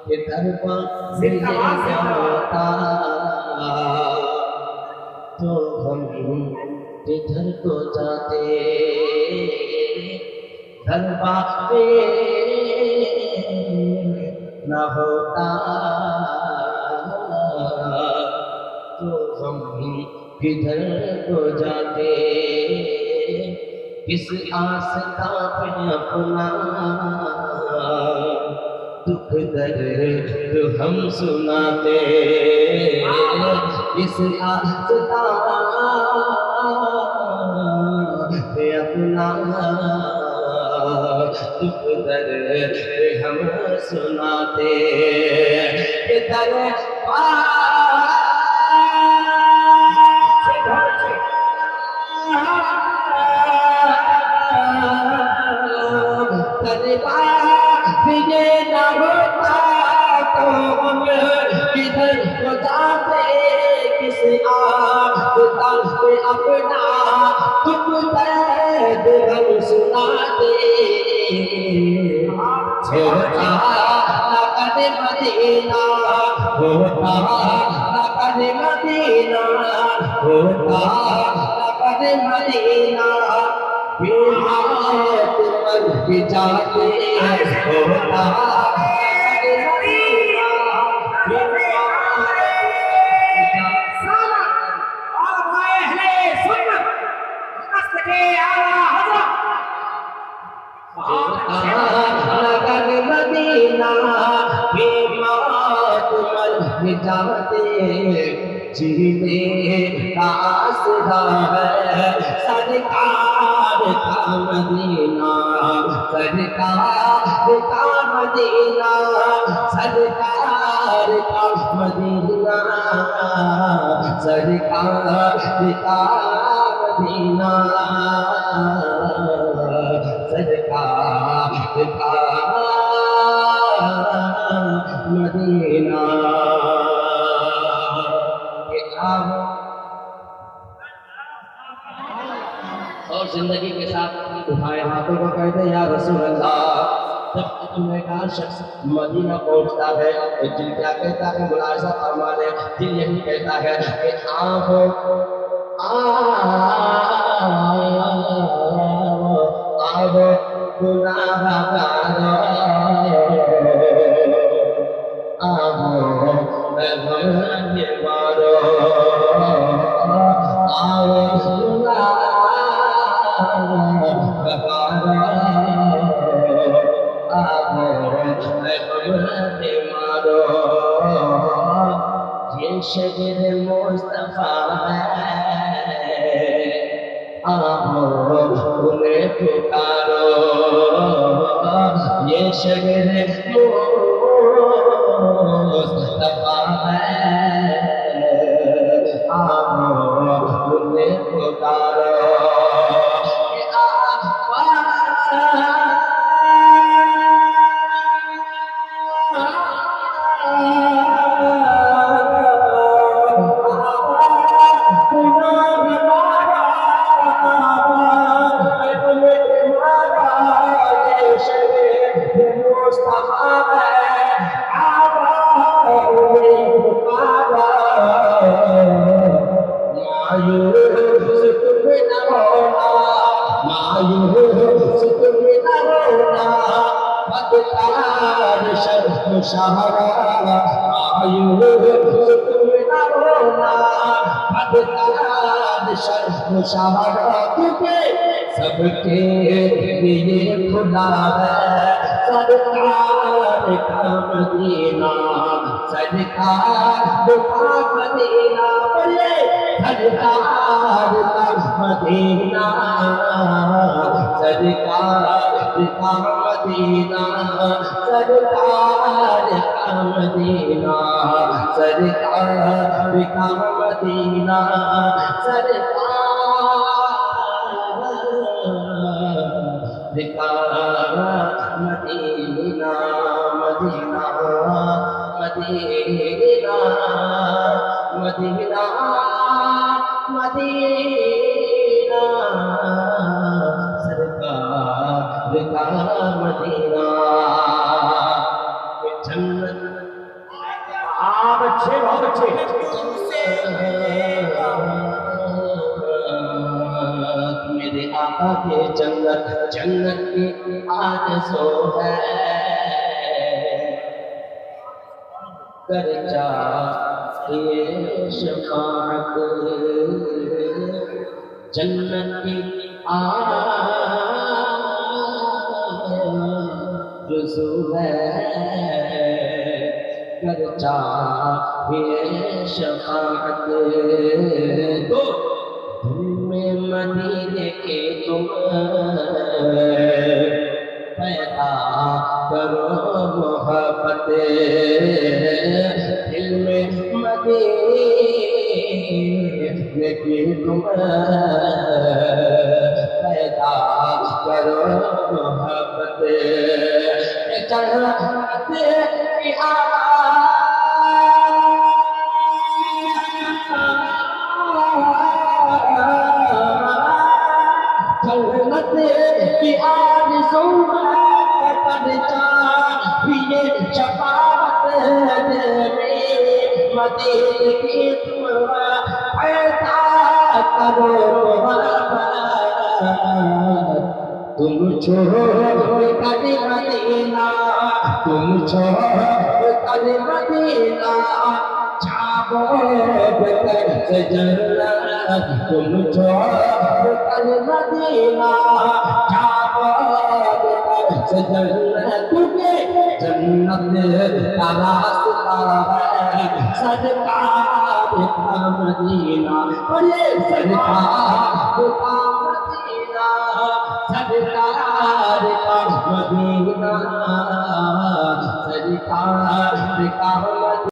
ادھر پاس یہ جاتا تو ہم ادھر کو جاتے دربار نہ ہوتا تو ہم کدھر کو جاتے کس آستا پہ اپنا دکھ درد ہم سناتے کس آستا پہ اپنا دکھ درد ہم سناتے اپنا دکھ درد ہم سناتے چھوٹا لقد مدینہ ہوتا لقد مدینہ ہوتا لقد مدینہ بیہات پر بھی جاتے ہوتا لقد مدینہ بیمات مر جاتے جینے کا آسرا ہے سرکار کا مدینہ سرکار کا مدینہ سرکار کا مدینہ سرکار کا مدینہ سرکار کا مدینہ اور زندگی کے ساتھ اٹھائے ہاتھوں کو کہتے ہیں یا رسول اللہ جب تمہیں کہا شخص مدینہ پہنچتا ہے تو دل کیا کہتا ہے ملاحظہ فرما لے دل یہی کہتا ہے کہ آؤ گناہ گارو آؤ مہمان مارو آؤ گناہ گارو آؤ مہمان مارو یہ شجر مصطفیٰ ہے آؤ انہیں پکارو یہ شجر مصطفیٰ ہے آؤ انہیں پکارو سب کے لیے خدا ہے سرکار کا مدینہ سرکار کا مدینہ بولے سرکار کا مدینہ سرکار کا مدینہ سرکار کا مدینہ سرکار کا مدینہ سرکار مدینہ مدینہ مدینہ مدینہ مدینہ سرکار کا مدینہ جنت آپ اچھے بہت اچھے میرے آقا کے جنت جنت کی آرزو ہے کر چاہیے شفاعت جنت کی آرزو ہے کر چاہیے شفاعت دو میں مدینے کے تم پیدا کرو محبت دل میں مدینے کے تم پیدا کرو محبت جنت کی جنت کی آرزو کر چاہیے شفاعت مدینے کی تم پیدا کرو تم چھوڑ کر مدینہ تم چھوڑ کر مدینہ جاؤ بکر سے جنت تم چھوڑ کر مدینہ جاؤ بکر سے جنت کیونکہ جنت کا راستہ ہے سرکار کا مدینہ اور یہ سرکار کا مدینہ سرکار کا مدینہ سرکار کا